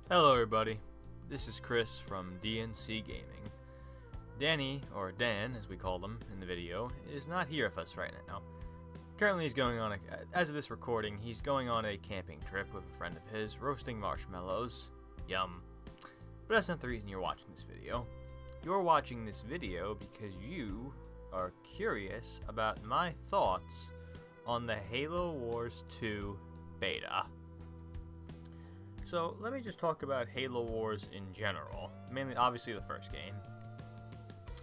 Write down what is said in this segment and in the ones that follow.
Hello everybody, this is Chris from D&CGaming. Danny, or Dan as we call him in the video, is not here with us right now. Currently he's going on as of this recording, he's going on a camping trip with a friend of his, roasting marshmallows. Yum. But that's not the reason you're watching this video. You're watching this video because you are curious about my thoughts on the Halo Wars 2 beta. So let me just talk about Halo Wars in general, mainly obviously the first game.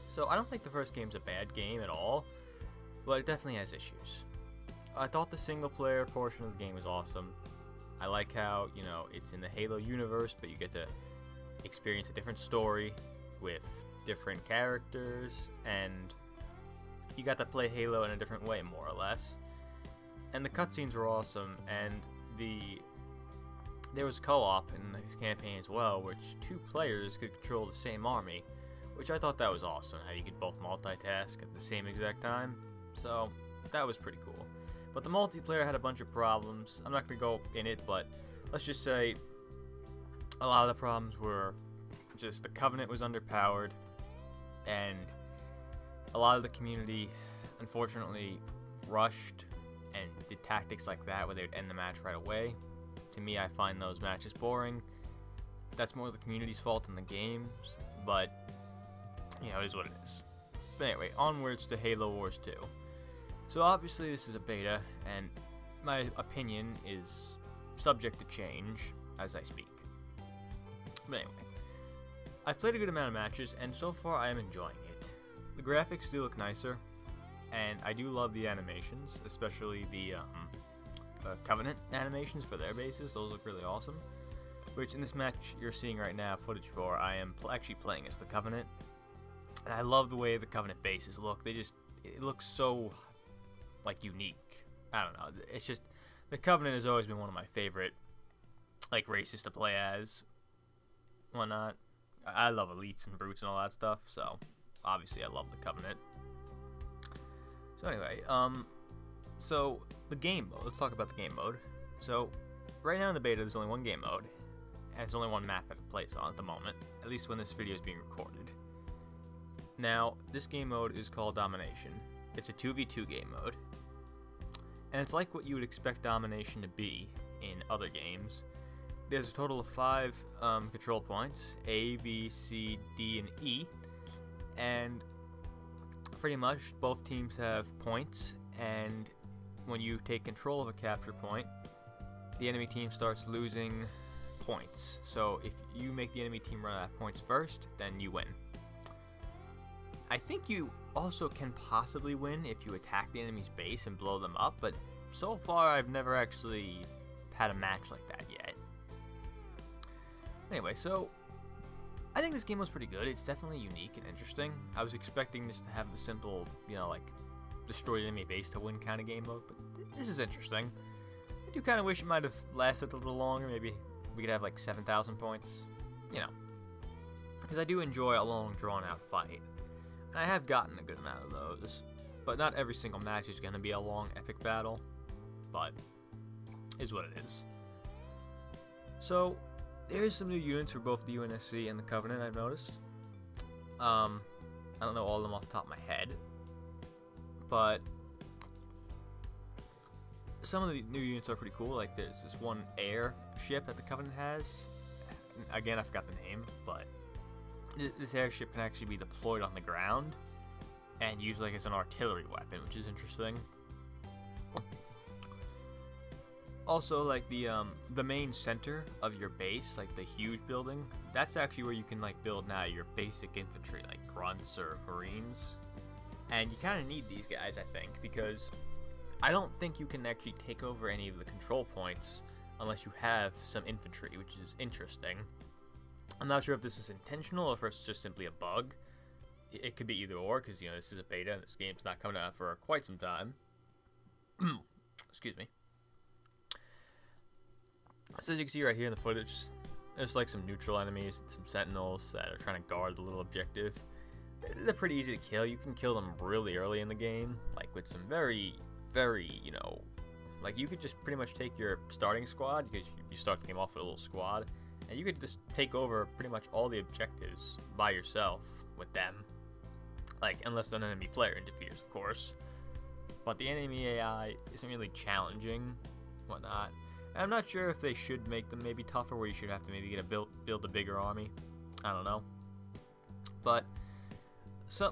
So I don't think the first game's a bad game at all, but it definitely has issues. I thought the single player portion of the game was awesome. I like how, it's in the Halo universe, but you get to experience a different story with different characters, and you got to play Halo in a different way, more or less. And the cutscenes were awesome, and there was co-op in the campaign as well, which two players could control the same army, which I thought that was awesome, how you could both multitask at the same exact time. So that was pretty cool. But the multiplayer had a bunch of problems. I'm not going to go in it, but let's just say a lot of the problems were just the Covenant was underpowered, and a lot of the community unfortunately rushed and did tactics like that where they would end the match right away. To me, I find those matches boring. That's more the community's fault than the game's, but it is what it is. But anyway, onwards to Halo Wars 2. So obviously this is a beta, and my opinion is subject to change as I speak. But anyway, I've played a good amount of matches, and so far I am enjoying it. The graphics do look nicer, and I do love the animations, especially the Covenant animations for their bases. Those look really awesome. Which in this match you're seeing right now footage for, I am actually playing as the Covenant, and I love the way the Covenant bases look. It looks so unique. I don't know. It's just the Covenant has always been one of my favorite races to play as. Whatnot. I love elites and brutes and all that stuff. So obviously I love the Covenant. So anyway, so the game mode. Let's talk about the game mode. So right now in the beta, there's only one game mode, and it's only one map that it plays on at the moment, at least when this video is being recorded. Now, this game mode is called Domination. It's a 2v2 game mode, and it's like what you would expect Domination to be in other games. There's a total of 5 control points, A, B, C, D, and E, and pretty much both teams have points, and when you take control of a capture point, the enemy team starts losing points. So if you make the enemy team run out of points first, then you win. I think you also can possibly win if you attack the enemy's base and blow them up, but so far I've never actually had a match like that yet. Anyway, so I think this game was pretty good. It's definitely unique and interesting. I was expecting this to have the simple, destroy the enemy base to win kind of game mode, but this is interesting. I do kind of wish it might have lasted a little longer. Maybe we could have 7,000 points, because I do enjoy a long drawn out fight, and I have gotten a good amount of those, but not every single match is going to be a long epic battle, but is what it is. So there's some new units for both the UNSC and the Covenant, I've noticed. I don't know all of them off the top of my head, but some of the new units are pretty cool. There's this one airship that the Covenant has. Again, I forgot the name, but this airship can actually be deployed on the ground and used as an artillery weapon, which is interesting. Also, the main center of your base, the huge building, that's actually where you can build now your basic infantry, grunts or marines. And you kind of need these guys, I think, because I don't think you can actually take over any of the control points unless you have some infantry, which is interesting. I'm not sure if this is intentional or if it's just simply a bug. It could be either or, because, this is a beta and this game's not coming out for quite some time. Excuse me. So as you can see right here in the footage, there's some neutral enemies, some sentinels that are trying to guard the little objective. They're pretty easy to kill. You can kill them really early in the game, with some very, you could just pretty much take your starting squad, because you start the game off with a little squad, and you could just take over pretty much all the objectives by yourself with them. Like, unless an enemy player interferes, of course. But the enemy AI isn't really challenging, whatnot. And I'm not sure if they should make them maybe tougher, where you should have to maybe get build a bigger army. I don't know. But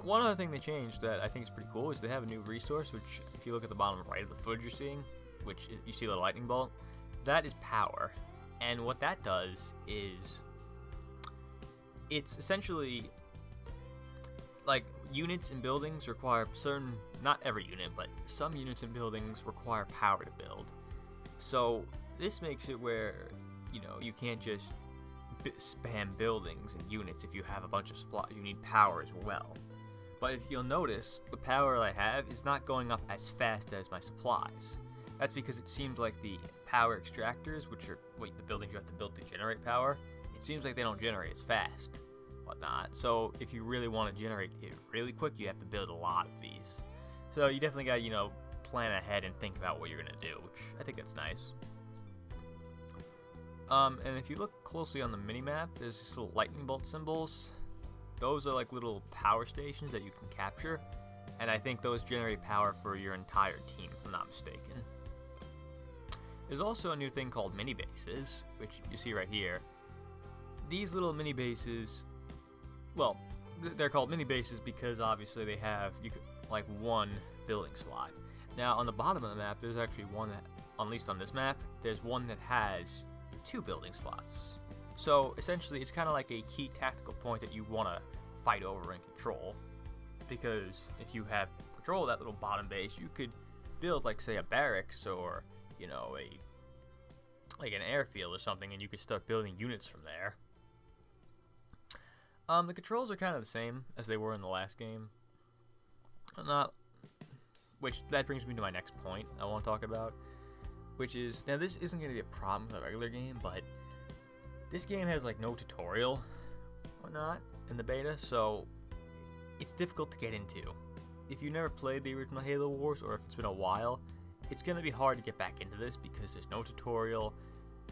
one other thing they changed that I think is pretty cool is they have a new resource, which if you look at the bottom right of the footage you're seeing, which you see the lightning bolt, that is power. And what that does is it's essentially like units in buildings require certain, not every unit, but some units in buildings require power to build. So this makes it where, you know, you can't just spam buildings and units if you have a bunch of supplies. You need power as well. But if you'll notice, the power I have is not going up as fast as my supplies. That's because it seems like the power extractors, which are the buildings you have to build to generate power, it seems like they don't generate as fast, whatnot. So if you really want to generate it really quick, you have to build a lot of these. So you definitely got to, you know, plan ahead and think about what you're going to do, which I think that's nice. And if you look closely on the mini-map, there's these little lightning bolt symbols. Those are like little power stations that you can capture, and I think those generate power for your entire team, if I'm not mistaken. There's also a new thing called mini bases, which you see right here. These little mini bases, well, they're called mini bases because obviously they have like one building slot. Now on the bottom of the map, there's actually one that, at least on this map, there's one that has 2 building slots. So essentially it's kind of like a key tactical point that you want to fight over and control, because if you have control of that little bottom base, you could build like, say, a barracks, or, you know, like an airfield or something, and you could start building units from there. The controls are kind of the same as they were in the last game. Which that brings me to my next point I want to talk about, which is, now this isn't going to be a problem with a regular game, but this game has like no tutorial or not in the beta, so it's difficult to get into. If you never played the original Halo Wars, or if it's been a while, it's going to be hard to get back into this because there's no tutorial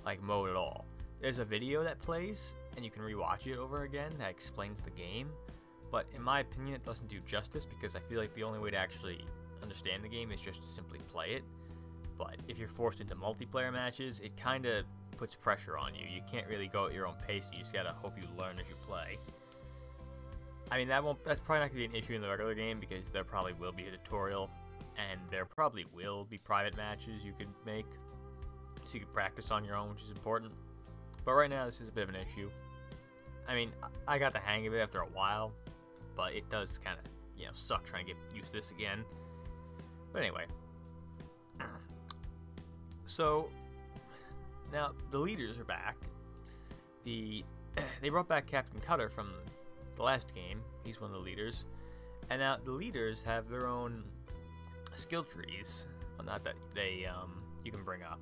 like mode at all. There's a video that plays and you can rewatch it over again that explains the game, but in my opinion it doesn't do justice, because I feel like the only way to actually understand the game is just to simply play it. But if you're forced into multiplayer matches, it kind of puts pressure on you. You can't really go at your own pace. You just gotta hope you learn as you play. I mean, that's probably not gonna be an issue in the regular game, because there probably will be a tutorial, and there probably will be private matches you could make, so you can practice on your own, which is important. But right now, this is a bit of an issue. I mean, I got the hang of it after a while, but it does kind of, you know, suck trying to get used to this again. But anyway. So, now the leaders are back. They brought back Captain Cutter from the last game. He's one of the leaders. And now the leaders have their own skill trees. Well, not that you can bring up.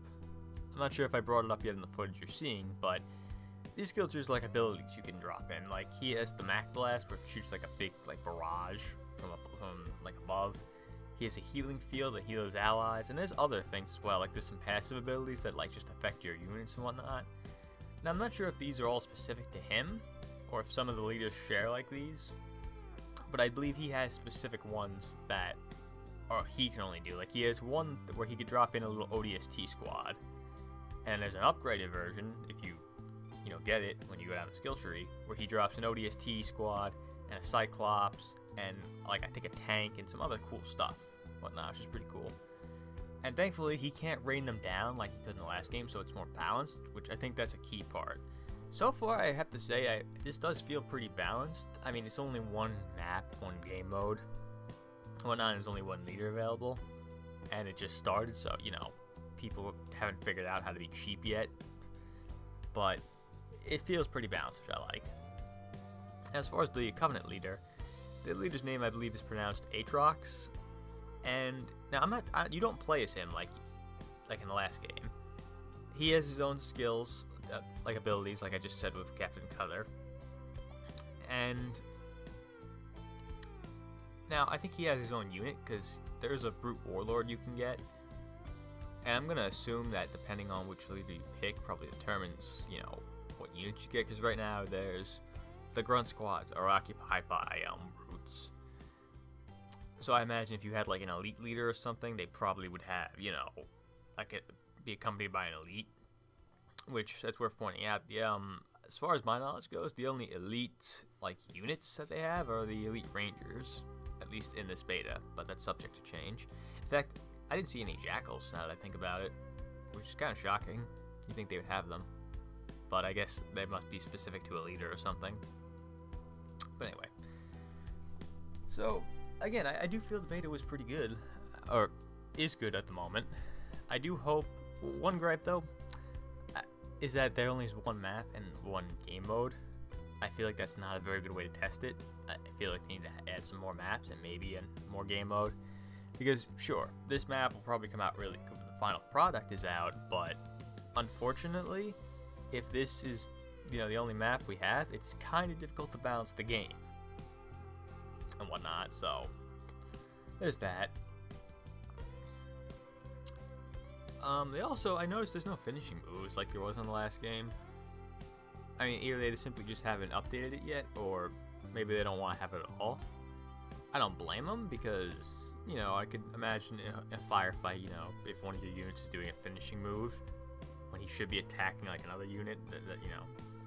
I'm not sure if I brought it up yet in the footage you're seeing, but these skill trees are like abilities you can drop in. Like, he has the Mac Blast, which shoots like a big barrage from like above. He has a healing field that heals allies, and there's other things as well. Like, there's some passive abilities that like just affect your units and whatnot. Now I'm not sure if these are all specific to him, or if some of the leaders share like these, but I believe he has specific ones that he can only do. Like, he has one where he could drop in a little ODST squad, and there's an upgraded version, if you get it when you go down the skill tree, where he drops an ODST squad and a Cyclops and like I think a tank and some other cool stuff, whatnot, which is pretty cool. And thankfully he can't rain them down like he could in the last game, so it's more balanced, which I think that's a key part. So far, I have to say, this does feel pretty balanced. I mean, it's only one map, one game mode, whatnot, and there's only one leader available, and it just started, so, you know, people haven't figured out how to be cheap yet, but it feels pretty balanced, which I like. As far as the Covenant leader, the leader's name I believe is pronounced Aatrox, and now you don't play as him like in the last game. He has his own skills, like abilities, like I just said with Captain Cutter, and now I think he has his own unit, because there's a Brute Warlord you can get, and I'm gonna assume that depending on which leader you pick probably determines, you know, what units you get, because right now there's the grunt squads are occupied by brutes. So I imagine if you had like an elite leader or something, they probably would have, you know, like be accompanied by an elite, which that's worth pointing out. The as far as my knowledge goes, the only elite like units that they have are the elite rangers, at least in this beta, but that's subject to change. In fact, I didn't see any jackals now that I think about it, which is kind of shocking. You think they would have them, but I guess they must be specific to a leader or something. But anyway, so again, I do feel the beta was pretty good, or is good at the moment. I do hope, one gripe though, is that there only is one map and one game mode. I feel like that's not a very good way to test it. I feel like they need to add some more maps and maybe a more game mode. Because, sure, this map will probably come out really good when the final product is out, but unfortunately, if this is, you know, the only map we have, it's kind of difficult to balance the game and whatnot, so there's that. They also, I noticed there's no finishing moves like there was in the last game. I mean, either they simply just haven't updated it yet, or maybe they don't want to have it at all. I don't blame them, because, you know, I could imagine in a firefight, you know, if one of your units is doing a finishing move, when he should be attacking, like, another unit, that you know,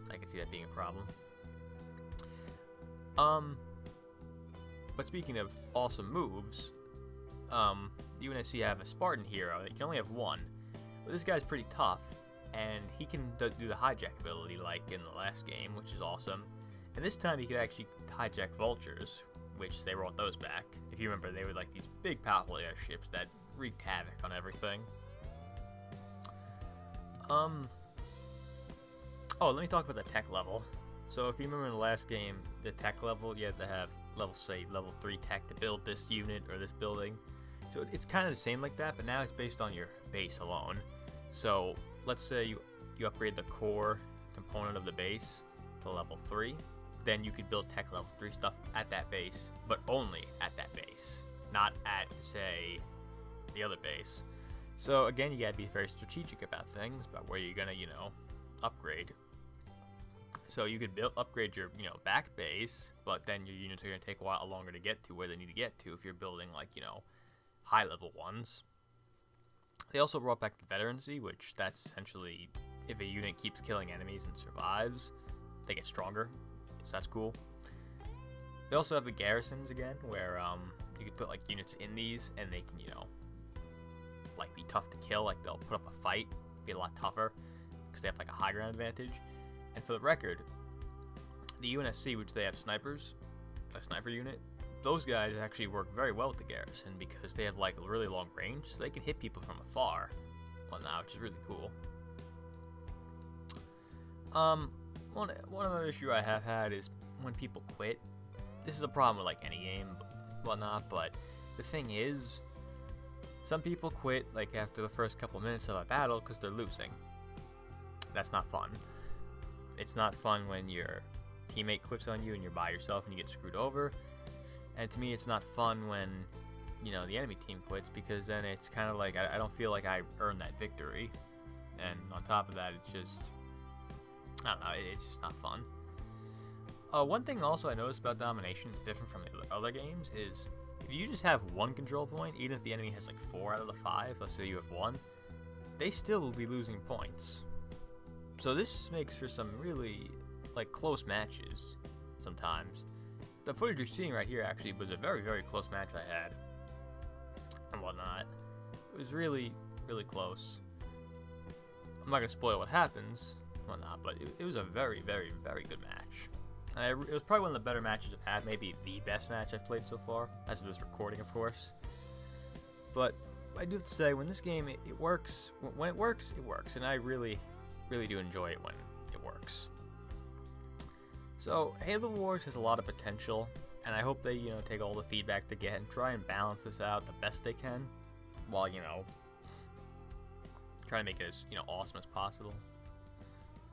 I could see that being a problem. But speaking of awesome moves, the UNSC have a Spartan hero. They can only have one, but this guy's pretty tough, and he can do the hijack ability like in the last game, which is awesome. And this time he could actually hijack vultures, which they brought those back. If you remember, they were like these big powerful airships that wreaked havoc on everything. Oh, let me talk about the tech level. So if you remember in the last game, the tech level, you had to have level 3 tech to build this unit or this building. So it's kind of the same like that, but now it's based on your base alone. So let's say you upgrade the core component of the base to level 3, then you could build tech level 3 stuff at that base, but only at that base, not at, say, the other base. So again, you gotta be very strategic about things, about where you're gonna, you know, upgrade. So you could upgrade your, you know, back base, but then your units are gonna take a while longer to get to where they need to get to if you're building, like, you know, high level ones. They also brought back the veterancy, which that's essentially if a unit keeps killing enemies and survives, they get stronger. So that's cool. They also have the garrisons again, where you can put like units in these and they can, you know, like be tough to kill. Like they'll put up a fight, be a lot tougher because they have like a high ground advantage. And for the record, the UNSC, which they have snipers, a sniper unit, those guys actually work very well with the garrison because they have like a really long range, so they can hit people from afar, whatnot, which is really cool. One other issue I have had is when people quit. This is a problem with like any game, whatnot, but the thing is, some people quit like after the first couple minutes of a battle because they're losing. That's not fun. It's not fun when your teammate quits on you and you're by yourself and you get screwed over. And to me, it's not fun when, you know, the enemy team quits, because then it's kind of like I don't feel like I earned that victory. And on top of that, it's just, I don't know, it's just not fun. One thing also I noticed about Domination is different from the other games is if you just have one control point, even if the enemy has like 4 out of the 5, let's say you have 1, they still will be losing points. So this makes for some really like close matches sometimes. The footage you're seeing right here actually was a very, very close match I had and whatnot. It was really, really close. I'm not going to spoil what happens and whatnot, but it was a very, very, very good match. And it was probably one of the better matches I've had, maybe the best match I've played so far, as of this recording, of course. But I do have to say, when this game, it works. When it works, it works. And I really, really do enjoy it when it works. So, Halo Wars has a lot of potential, and I hope they, you know, take all the feedback they get and try and balance this out the best they can, while, you know, trying to make it as, you know, awesome as possible.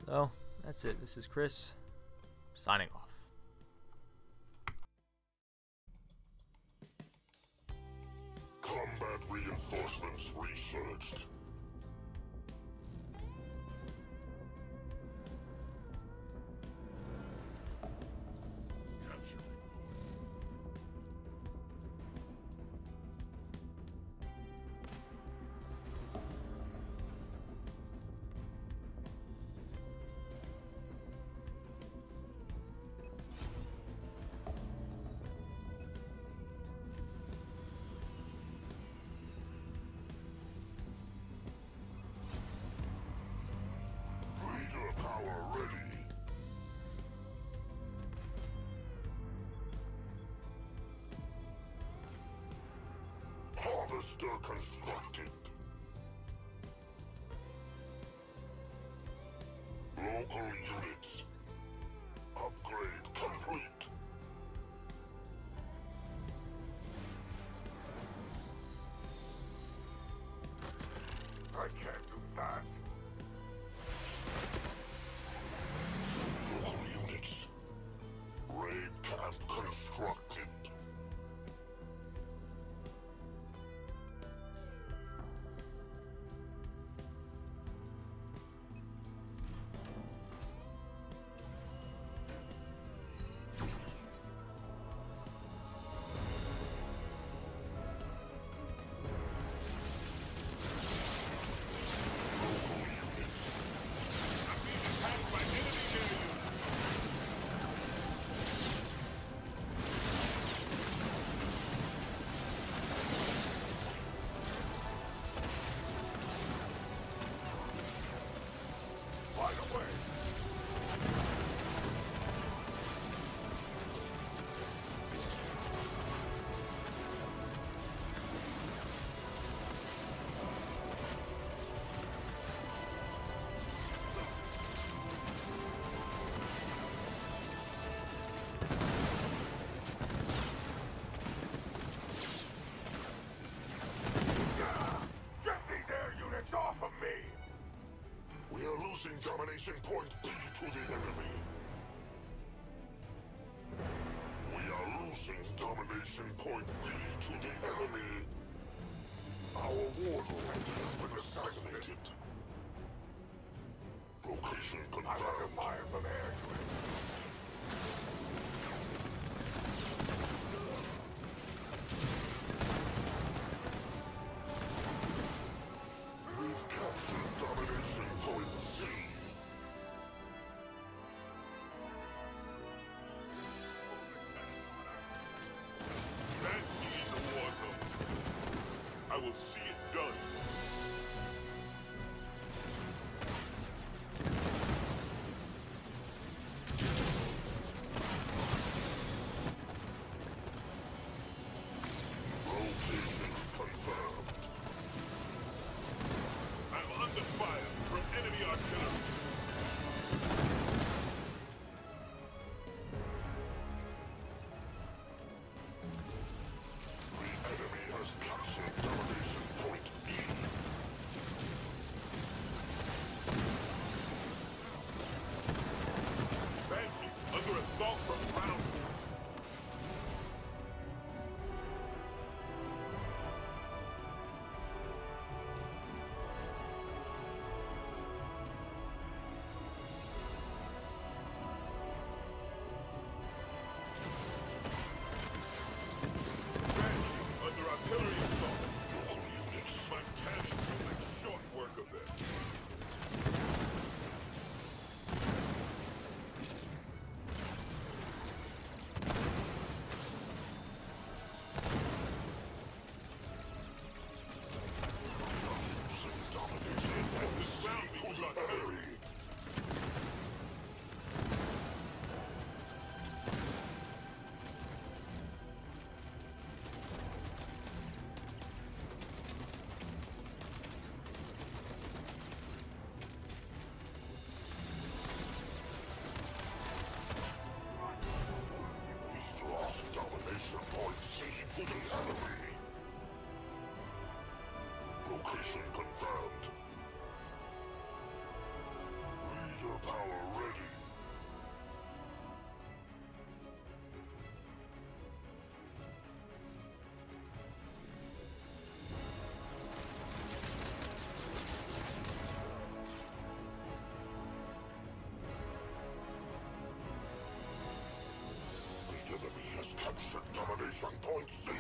So, that's it. This is Chris, signing off. Combat reinforcements researched. Cluster constructed. Local units. Upgrade complete. I can't do that. Local units. Raid camp constructed. Domination point B to the enemy. We are losing domination point B to the enemy. Our warlord has been assassinated. Location confirmed. I fire from air to it. We've captured domination point C. I will see it done. Location confirmed. I'm under fire from enemy artillery. The enemy has captured domination point B. Banshee under assault from ground. Under artillery assault. Local units. My cannon will make short work of them. Losing domination point C to the enemy. We've lost domination point C to the enemy. Location confirmed. Leader power ready. The enemy has captured domination point C.